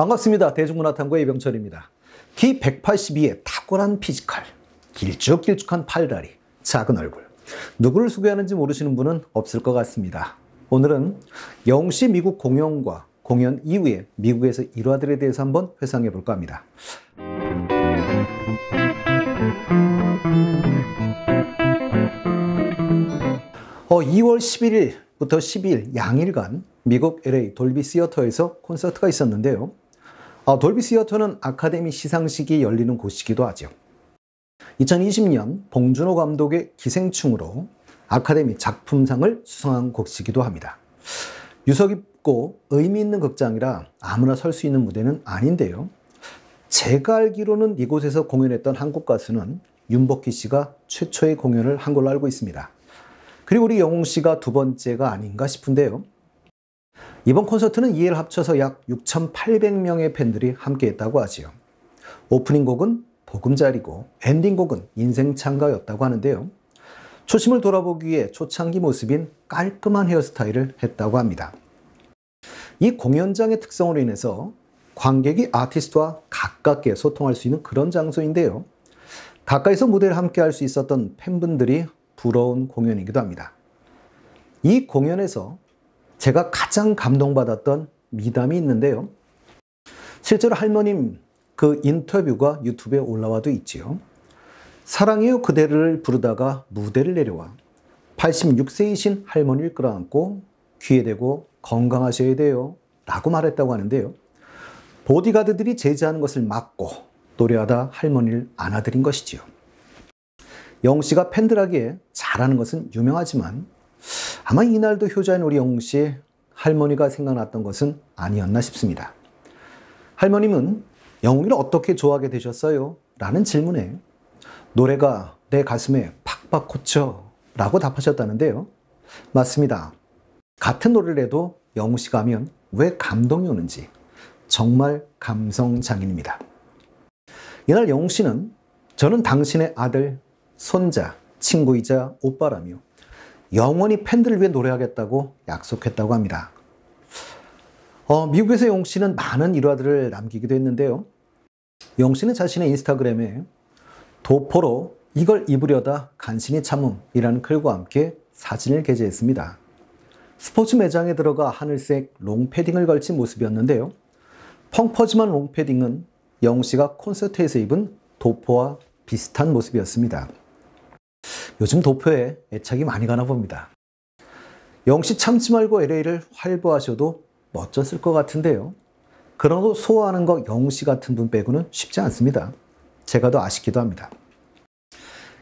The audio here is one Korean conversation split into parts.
반갑습니다. 대중문화탐구의 이병철입니다. 키 182의 탁월한 피지컬, 길쭉길쭉한 팔다리, 작은 얼굴. 누구를 소개하는지 모르시는 분은 없을 것 같습니다. 오늘은 영웅씨 미국 공연과 공연 이후에 미국에서 일화들에 대해서 한번 회상해 볼까 합니다. 2월 11일부터 12일 양일간 미국 LA 돌비 시어터에서 콘서트가 있었는데요. 돌비 시어터는 아카데미 시상식이 열리는 곳이기도 하죠. 2020년 봉준호 감독의 기생충으로 아카데미 작품상을 수상한 곳이기도 합니다. 유서 깊고 의미 있는 극장이라 아무나 설 수 있는 무대는 아닌데요. 제가 알기로는 이곳에서 공연했던 한국 가수는 윤복희 씨가 최초의 공연을 한 걸로 알고 있습니다. 그리고 우리 영웅 씨가 두 번째가 아닌가 싶은데요. 이번 콘서트는 2회를 합쳐서 약 6,800명의 팬들이 함께했다고 하지요. 오프닝 곡은 보금자리고 엔딩 곡은 인생창가였다고 하는데요. 초심을 돌아보기 위해 초창기 모습인 깔끔한 헤어스타일을 했다고 합니다. 이 공연장의 특성으로 인해서 관객이 아티스트와 가깝게 소통할 수 있는 그런 장소인데요. 가까이서 무대를 함께 할 수 있었던 팬분들이 부러운 공연이기도 합니다. 이 공연에서 제가 가장 감동받았던 미담이 있는데요. 실제로 할머님 그 인터뷰가 유튜브에 올라와도 있지요. 사랑해요 그대를 부르다가 무대를 내려와 86세이신 할머니를 끌어안고 귀에 대고 건강하셔야 돼요 라고 말했다고 하는데요. 보디가드들이 제지하는 것을 막고 노래하다 할머니를 안아드린 것이지요. 영웅 씨가 팬들에게 잘하는 것은 유명하지만 아마 이날도 효자인 우리 영웅 씨 할머니가 생각났던 것은 아니었나 싶습니다. 할머님은 영웅이를 어떻게 좋아하게 되셨어요? 라는 질문에 노래가 내 가슴에 팍팍 꽂혀 라고 답하셨다는데요. 맞습니다. 같은 노래를 해도 영웅 씨가 하면 왜 감동이 오는지 정말 감성 장인입니다. 이날 영웅 씨는 저는 당신의 아들, 손자, 친구이자 오빠라며 영원히 팬들을 위해 노래하겠다고 약속했다고 합니다. 미국에서 영웅 씨는 많은 일화들을 남기기도 했는데요. 영웅 씨는 자신의 인스타그램에 도포로 이걸 입으려다 간신히 참음이라는 글과 함께 사진을 게재했습니다. 스포츠 매장에 들어가 하늘색 롱패딩을 걸친 모습이었는데요. 펑퍼짐한 롱패딩은 영웅 씨가 콘서트에서 입은 도포와 비슷한 모습이었습니다. 요즘 도표에 애착이 많이 가나 봅니다. 영웅 씨 참지 말고 LA를 활보하셔도 멋졌을 것 같은데요. 그러고 소화하는 거 영웅 씨 같은 분 빼고는 쉽지 않습니다. 제가 더 아쉽기도 합니다.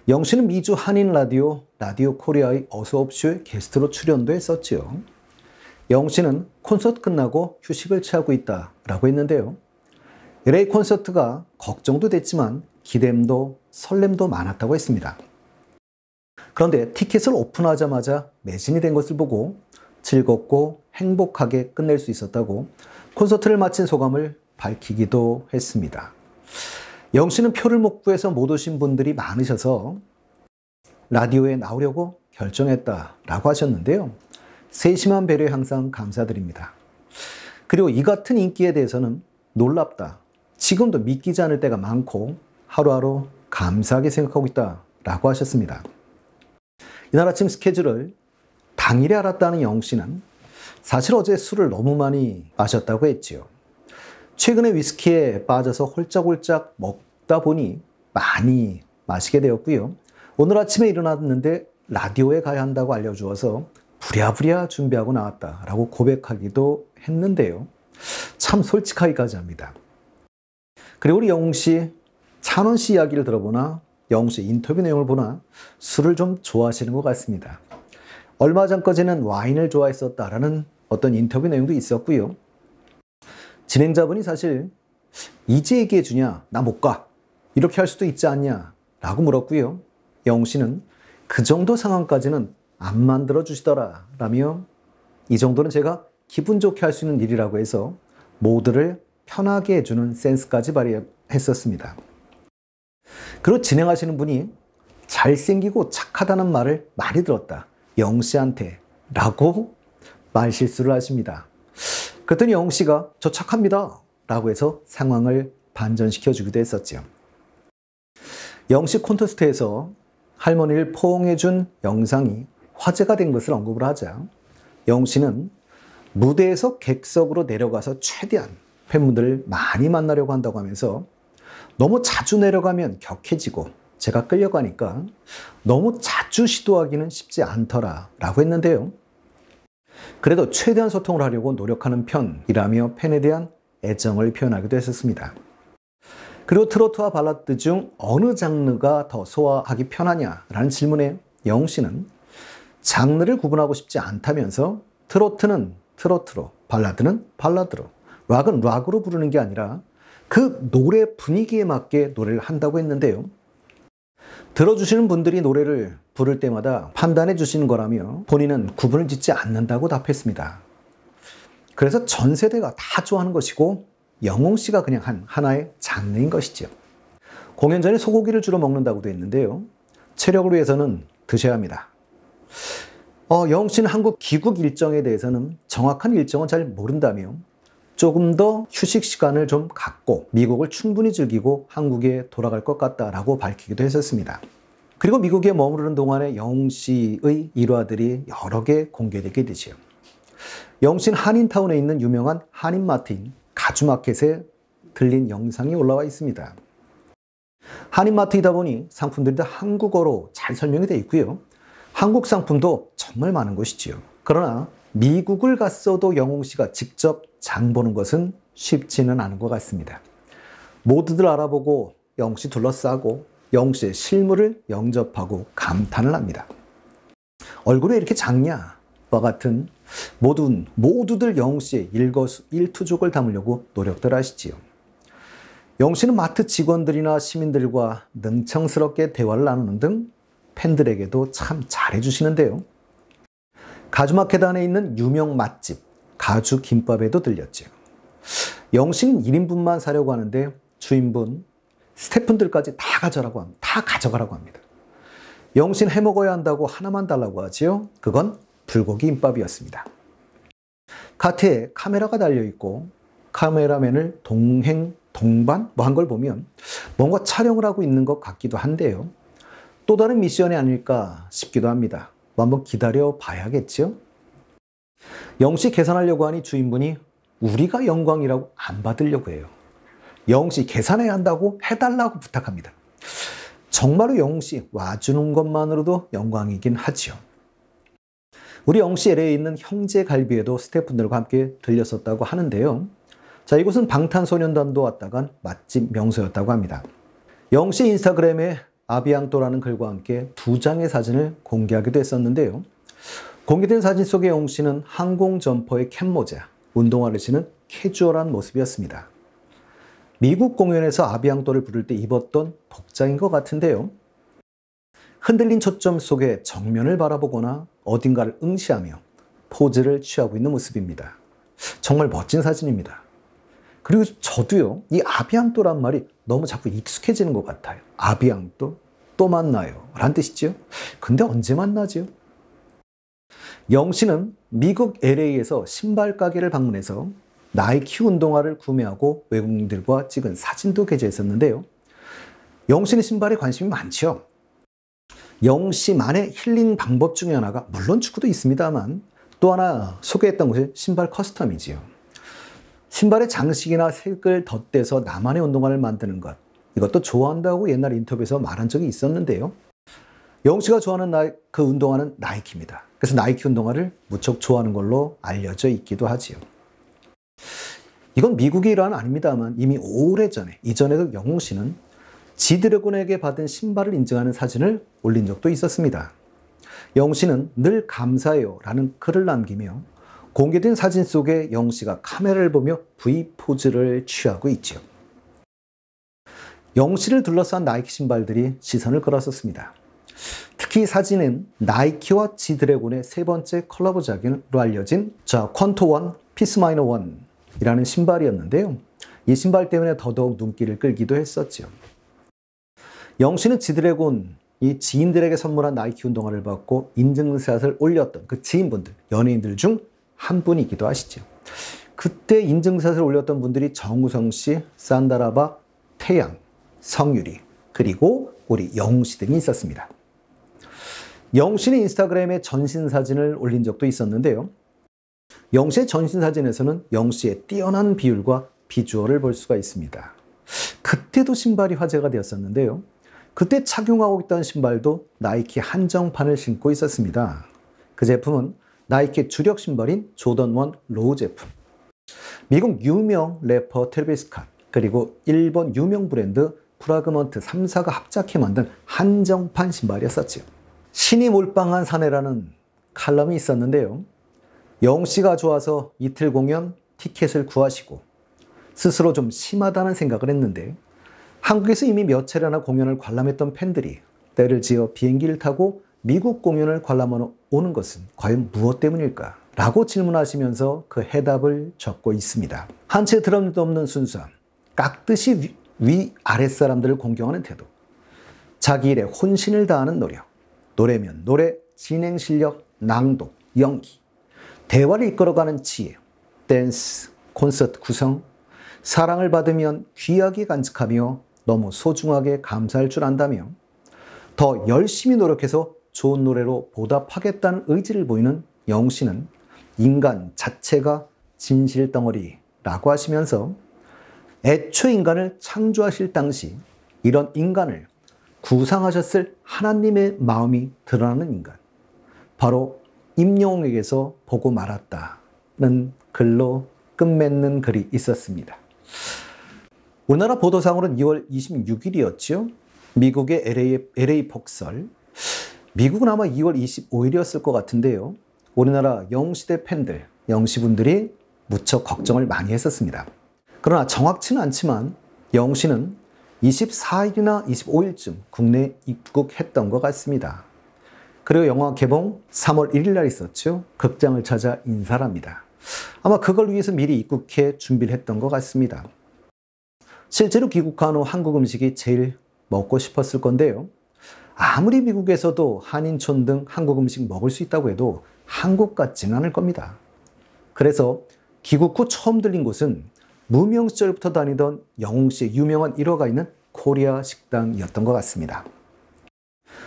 영웅 씨는 미주 한인 라디오 코리아의 어서옵쇼에 게스트로 출연도 했었지요. 영웅 씨는 콘서트 끝나고 휴식을 취하고 있다라고 했는데요. LA 콘서트가 걱정도 됐지만 기대도 설렘도 많았다고 했습니다. 그런데 티켓을 오픈하자마자 매진이 된 것을 보고 즐겁고 행복하게 끝낼 수 있었다고 콘서트를 마친 소감을 밝히기도 했습니다. 영웅 씨는 표를 못 구해서 못 오신 분들이 많으셔서 라디오에 나오려고 결정했다라고 하셨는데요. 세심한 배려에 항상 감사드립니다. 그리고 이 같은 인기에 대해서는 놀랍다. 지금도 믿기지 않을 때가 많고 하루하루 감사하게 생각하고 있다라고 하셨습니다. 이날 아침 스케줄을 당일에 알았다는 영웅 씨는 사실 어제 술을 너무 많이 마셨다고 했지요. 최근에 위스키에 빠져서 홀짝홀짝 먹다 보니 많이 마시게 되었고요. 오늘 아침에 일어났는데 라디오에 가야 한다고 알려주어서 부랴부랴 준비하고 나왔다라고 고백하기도 했는데요. 참 솔직하기까지 합니다. 그리고 우리 영웅 씨, 찬원 씨 이야기를 들어보나 영웅 씨 인터뷰 내용을 보나 술을 좀 좋아하시는 것 같습니다. 얼마 전까지는 와인을 좋아했었다라는 어떤 인터뷰 내용도 있었고요. 진행자분이 사실 이제 얘기해 주냐? 나 못 가. 이렇게 할 수도 있지 않냐? 라고 물었고요. 영웅 씨는 그 정도 상황까지는 안 만들어 주시더라 라며 이 정도는 제가 기분 좋게 할 수 있는 일이라고 해서 모두를 편하게 해주는 센스까지 발휘했었습니다. 그리고 진행하시는 분이 잘생기고 착하다는 말을 많이 들었다. 영웅 씨한테 라고 말 실수를 하십니다. 그랬더니 영웅 씨가 저 착합니다 라고 해서 상황을 반전시켜 주기도 했었죠. 영씨 콘테스트에서 할머니를 포옹해준 영상이 화제가 된 것을 언급을 하자 영씨는 무대에서 객석으로 내려가서 최대한 팬분들을 많이 만나려고 한다고 하면서 너무 자주 내려가면 격해지고 제가 끌려가니까 너무 자주 시도하기는 쉽지 않더라 라고 했는데요. 그래도 최대한 소통을 하려고 노력하는 편이라며 팬에 대한 애정을 표현하기도 했었습니다. 그리고 트로트와 발라드 중 어느 장르가 더 소화하기 편하냐라는 질문에 영씨는 장르를 구분하고 싶지 않다면서 트로트는 트로트로, 발라드는 발라드로, 락은 락으로 부르는 게 아니라 그 노래 분위기에 맞게 노래를 한다고 했는데요. 들어주시는 분들이 노래를 부를 때마다 판단해 주시는 거라며 본인은 구분을 짓지 않는다고 답했습니다. 그래서 전 세대가 다 좋아하는 것이고 영웅 씨가 그냥 하나의 장르인 것이죠. 공연 전에 소고기를 주로 먹는다고도 했는데요. 체력을 위해서는 드셔야 합니다. 영웅 씨는 한국 귀국 일정에 대해서는 정확한 일정은 잘 모른다며 조금 더 휴식 시간을 좀 갖고 미국을 충분히 즐기고 한국에 돌아갈 것 같다라고 밝히기도 했었습니다. 그리고 미국에 머무르는 동안에 영웅 씨의 일화들이 여러 개 공개되게 되죠. 영웅 씨는 한인타운에 있는 유명한 한인마트인 가주마켓에 들린 영상이 올라와 있습니다. 한인마트이다 보니 상품들이 다 한국어로 잘 설명이 되어 있고요. 한국 상품도 정말 많은 곳이지요. 그러나 미국을 갔어도 영웅 씨가 직접 장 보는 것은 쉽지는 않은 것 같습니다. 모두들 알아보고 영웅 씨 둘러싸고 영웅 씨의 실물을 영접하고 감탄을 합니다. 얼굴이 이렇게 작냐? 와 같은 모두들 영웅 씨의 일거수일투족을 담으려고 노력들 하시지요. 영웅 씨는 마트 직원들이나 시민들과 능청스럽게 대화를 나누는 등 팬들에게도 참 잘해주시는데요. 가주마켓 안에 있는 유명 맛집 가주 김밥에도 들렸죠. 영웅 씨는 1인분만 사려고 하는데 주인분, 스태프분들까지 다 가져가라고 합니다. 영웅 씨는 해먹어야 한다고 하나만 달라고 하지요. 그건 불고기 김밥이었습니다. 카트에 카메라가 달려있고 카메라맨을 동반 한 걸 보면 뭔가 촬영을 하고 있는 것 같기도 한데요. 또 다른 미션이 아닐까 싶기도 합니다. 한번 기다려 봐야겠죠. 영웅 씨 계산하려고 하니 주인분이 우리가 영광이라고 안 받으려고 해요. 영웅 씨 계산해야 한다고 해달라고 부탁합니다. 정말로 영웅 씨 와주는 것만으로도 영광이긴 하죠. 우리 영웅 씨 LA에 있는 형제갈비에도 스태프분들과 함께 들렸었다고 하는데요. 자, 이곳은 방탄소년단도 왔다간 맛집 명소였다고 합니다. 영웅 씨 인스타그램에 아비앙또라는 글과 함께 2장의 사진을 공개하기도 했었는데요. 공개된 사진 속의 영웅 씨는 항공 점퍼에 캡모자, 운동화를 신은 캐주얼한 모습이었습니다. 미국 공연에서 아비앙또를 부를 때 입었던 복장인 것 같은데요. 흔들린 초점 속에 정면을 바라보거나 어딘가를 응시하며 포즈를 취하고 있는 모습입니다. 정말 멋진 사진입니다. 그리고 저도요, 이 아비앙또란 말이 너무 자꾸 익숙해지는 것 같아요. 아비앙또? 또 만나요. 라는 뜻이죠. 근데 언제 만나죠? 영웅 씨는 미국 LA에서 신발 가게를 방문해서 나이키 운동화를 구매하고 외국인들과 찍은 사진도 게재했었는데요. 영웅 씨는 신발에 관심이 많죠. 영웅 씨만의 힐링 방법 중에 하나가 물론 축구도 있습니다만 또 하나 소개했던 것이 신발 커스텀이지요. 신발의 장식이나 색을 덧대서 나만의 운동화를 만드는 것, 이것도 좋아한다고 옛날 인터뷰에서 말한 적이 있었는데요. 영웅 씨가 좋아하는 그 운동화는 나이키입니다. 그래서 나이키 운동화를 무척 좋아하는 걸로 알려져 있기도 하지요. 이건 미국의 일화는 아닙니다만 이미 오래전에, 이전에도 영웅 씨는 지드래곤에게 받은 신발을 인증하는 사진을 올린 적도 있었습니다. 영웅 씨는 늘 감사해요 라는 글을 남기며 공개된 사진 속에 영웅 씨가 카메라를 보며 V 포즈를 취하고 있죠. 영웅 씨를 둘러싼 나이키 신발들이 시선을 끌었었습니다. 특히 사진은 나이키와 지드래곤의 세 번째 컬라보작으로 알려진 퀀토1 피스 마이너 1이라는 신발이었는데요. 이 신발 때문에 더더욱 눈길을 끌기도 했었죠. 영웅 씨는 지드래곤, 이 지인들에게 선물한 나이키 운동화를 받고 인증샷을 올렸던 그 지인분들, 연예인들 중 한 분이기도 하시죠. 그때 인증샷을 올렸던 분들이 정우성 씨, 산다라바, 태양, 성유리, 그리고 우리 영웅씨 등이 있었습니다. 영웅씨는 인스타그램에 전신사진을 올린 적도 있었는데요. 영웅씨의 전신사진에서는 영웅씨의 뛰어난 비율과 비주얼을 볼 수가 있습니다. 그때도 신발이 화제가 되었었는데요. 그때 착용하고 있던 신발도 나이키 한정판을 신고 있었습니다. 그 제품은 나이키 주력 신발인 조던 1 로우 제품. 미국 유명 래퍼 트래비스 스캇, 그리고 일본 유명 브랜드 프라그먼트 3사가 합작해 만든 한정판 신발이었었죠. 신이 몰빵한 사내라는 칼럼이 있었는데요. 영웅씨가 좋아서 이틀 공연 티켓을 구하시고 스스로 좀 심하다는 생각을 했는데 한국에서 이미 몇 차례나 공연을 관람했던 팬들이 때를 지어 비행기를 타고 미국 공연을 관람하러 오는 것은 과연 무엇 때문일까? 라고 질문하시면서 그 해답을 적고 있습니다. 한 채 드럼도 없는 순수함, 깍듯이 아랫사람들을 공경하는 태도, 자기 일에 혼신을 다하는 노력, 노래면 노래, 진행 실력, 낭독, 연기, 대화를 이끌어가는 지혜, 댄스, 콘서트 구성, 사랑을 받으면 귀하게 간직하며 너무 소중하게 감사할 줄 안다며 더 열심히 노력해서 좋은 노래로 보답하겠다는 의지를 보이는 영웅씨는 인간 자체가 진실덩어리라고 하시면서 애초 인간을 창조하실 당시 이런 인간을 구상하셨을 하나님의 마음이 드러나는 인간, 바로 임영웅에게서 보고 말았다는 글로 끝맺는 글이 있었습니다. 우리나라 보도상으로는 2월 26일이었죠. 미국의 LA 폭설. 미국은 아마 2월 25일이었을 것 같은데요. 우리나라 영웅시대 팬들, 영웅시분들이 무척 걱정을 많이 했었습니다. 그러나 정확치는 않지만 영웅씨는 24일이나 25일쯤 국내에 입국했던 것 같습니다. 그리고 영화 개봉 3월 1일 날 있었죠. 극장을 찾아 인사를 합니다. 아마 그걸 위해서 미리 입국해 준비를 했던 것 같습니다. 실제로 귀국한 후 한국 음식이 제일 먹고 싶었을 건데요. 아무리 미국에서도 한인촌 등 한국 음식 먹을 수 있다고 해도 한국 같지는 않을 겁니다. 그래서 귀국 후 처음 들린 곳은 무명 시절부터 다니던 영웅씨의 유명한 일화가 있는 코리아 식당이었던 것 같습니다.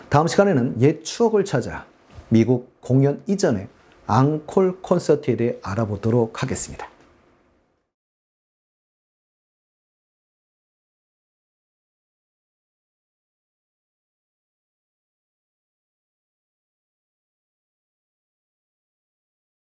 다음 시간에는 옛 추억을 찾아 미국 공연 이전의 앙콜 콘서트에 대해 알아보도록 하겠습니다.